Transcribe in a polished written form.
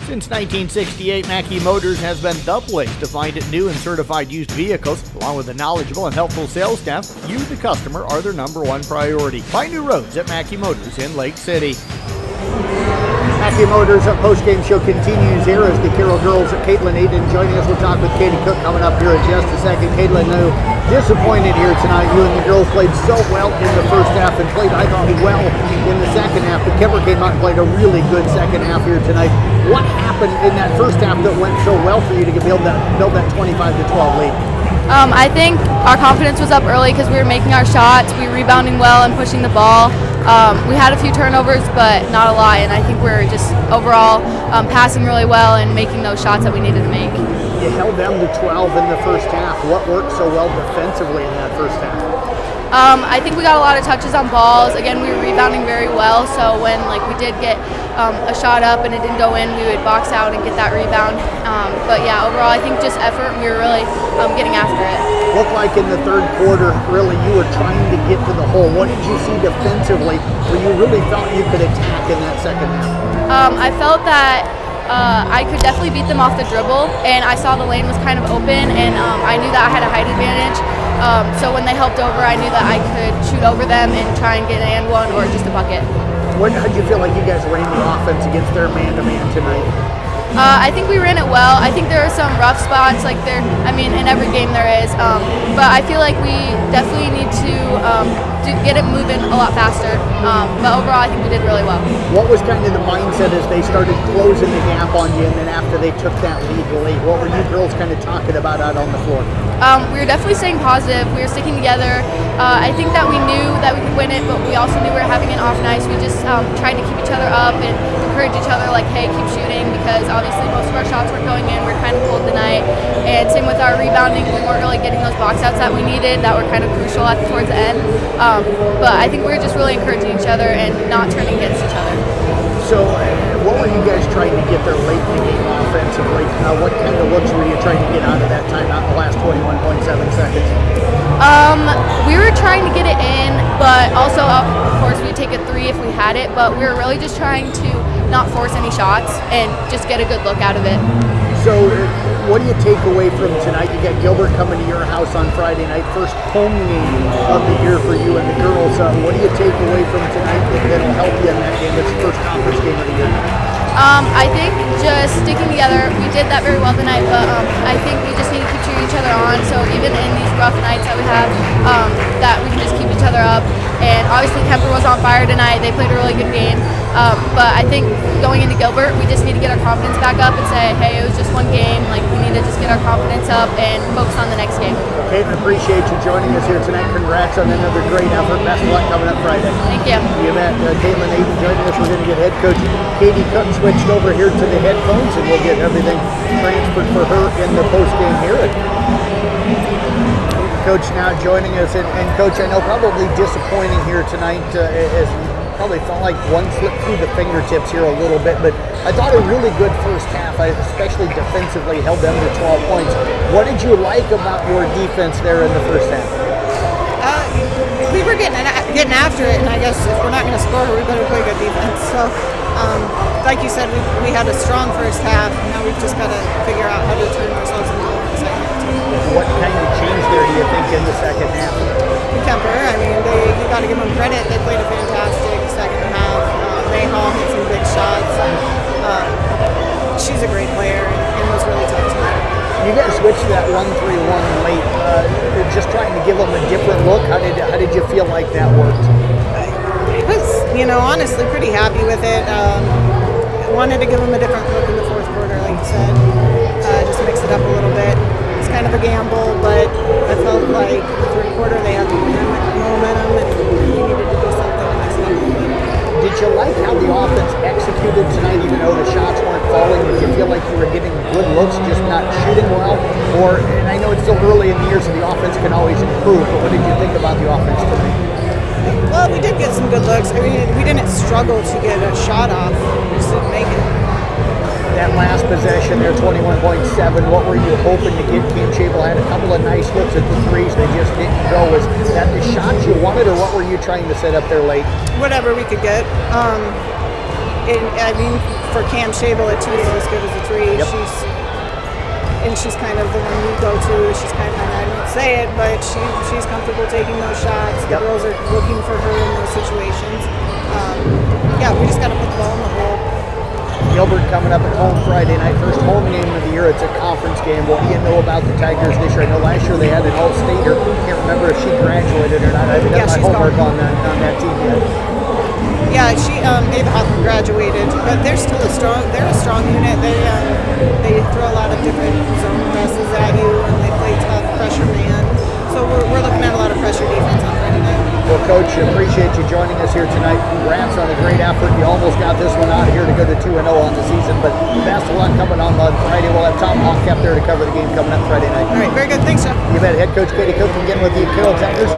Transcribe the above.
Since 1968, Mackey Motors has been the place to find new and certified used vehicles. Along with a knowledgeable and helpful sales staff, you, the customer, are their #1 priority. Find new roads at Mackey Motors in Lake City. Mackey Motors post-game show continues here as the Carroll girls at Caitlin Aiden joining us. We'll talk with Katie Cook coming up here in just a second. Caitlin, no, disappointed here tonight. You and the girls played so well in the first half and played, I thought, well in the second half. But Kemper came out and played a really good second half here tonight. What happened in that first half that went so well for you to build that 25-12 lead? I think our confidence was up early because we were making our shots, we were rebounding well and pushing the ball. We had a few turnovers, but not a lot, and I think we're just overall passing really well and making those shots that we needed to make. You held them to 12 in the first half. What worked so well defensively in that first half? I think we got a lot of touches on balls. Again, we were rebounding very well, so when we did get a shot up and it didn't go in, we would box out and get that rebound. But yeah, overall, I think just effort, and we were really getting after it. Looked like in the third quarter, really, you were trying to get to the hole. What did you see defensively where you really felt you could attack in that second half? I felt that I could definitely beat them off the dribble, and I saw the lane was kind of open, and I knew that I had a height advantage. So when they helped over, I knew that I could shoot over them and try and get an and one or just a bucket. How did you feel like you guys ran the offense against their man-to-man tonight? I think we ran it well. I think there are some rough spots, in every game there is. But I feel like we definitely need to get it moving a lot faster. But overall, I think we did really well. What was kind of the mindset as they started closing the gap on you, and then after they took that lead late? What were you girls kind of talking about out on the floor? We were definitely staying positive. We were sticking together. I think that we knew that we could win it, but we also knew we were having an off night. So we just tried to keep each other up and encourage each other, hey, keep shooting, because obviously most of our shots weren't going in. We're kind of cold tonight. And same with our rebounding. We weren't really getting those box outs that we needed that were kind of crucial towards the end. But I think we were just really encouraging each other and not turning against each other. So what were you guys trying to get there late in the game offensively? What kind of looks were you trying to get out of that timeout in the last 21.7 seconds? We were trying to get it in, but also, of course, we'd take a three if we had it, but we were really just trying to not force any shots and just get a good look out of it. So what do you take away from tonight? You got Gilbert coming to your house on Friday night, first home game of the year for you and the girls. What do you take away from tonight that'll help you in that game? It's the first conference game of the year. I think just sticking together. We did that very well tonight, but I think we just need to keep cheering each other on. So even in these rough nights that we have, that we can just keep each other up. And obviously Kemper was on fire tonight. They played a really good game. But I think going into Gilbert, we just need to get our confidence back up and say, hey, it was just one game. We need to just get our confidence up and focus on the next game. Caitlin, appreciate you joining us here tonight. Congrats on another great effort. Best of luck coming up Friday. Thank you. You bet. Caitlin Aiden joining us. We're going to get head coach Katie Cook switched over here to the headphones, and we'll get everything transferred for her in the post-game here. Coach now joining us, and Coach, I know probably disappointing here tonight as probably felt like one slipped through the fingertips here a little bit, but I thought a really good first half. I especially defensively held them to 12 points. What did you like about your defense there in the first half? We were getting after it, and I guess if we're not going to score, we better play good defense. So, like you said, we had a strong first half. Now we've just got to figure out how to turn ourselves into the second half. What kind of change there do you think in the second half? Kemper, you got to give them credit. They played a fantastic second half. Mayhall hit some big shots. She's a great player and was really tough tonight. You guys switched to that 1-3-1 late, just trying to give them a different look. How did you feel like that worked? I was, honestly pretty happy with it. Wanted to give them a different look in the fourth quarter, like you said. Just mix it up a little bit. It's kind of a gamble, but I felt like the third quarter they had the momentum and we needed to do something to mix it up a little bit. Did you like how the offense executed tonight, even though the shots weren't falling? Did you feel like you were getting good looks, just not shooting well? And I know it's still early in the year, so the offense can always improve, but what did you think about the offense tonight? Well, we did get some good looks. We didn't struggle to get a shot off. We just didn't make it. That last possession there, 21.7, what were you hoping to get? Cam Chapel had a couple of nice looks at the threes. They just didn't go. Was that the shots you wanted, or what were you trying to set up there late? Whatever we could get. I mean, for Cam Shable, a 2 is as good as a 3. Yep. She's kind of the one we go to. She's kind of, I don't say it, but she's comfortable taking those shots. The girls are looking for her in those situations. Yeah, we just got to put the ball in the hole. Gilbert coming up at home Friday night, first home game of the year. It's a conference game. What do you know about the Tigers this year? I know last year they had an all-stater. Can't remember if she graduated or not. I haven't done my homework on that team yet. Yeah, Ava Hoffman graduated, but they're still a strong unit. They throw a lot of different zone presses at you, and they play tough pressure man. So we're looking at a lot of pressure defense on Friday night. Well, Coach, appreciate you joining us here tonight. Congrats on a great effort. You almost got this one out here to go to 2-0 on the season, but best of luck coming on Friday. We'll have Tom Hawk up there to cover the game coming up Friday night. All right, very good. Thanks, Jeff. You bet. Head Coach Katie Cook again with the Carroll Tigers.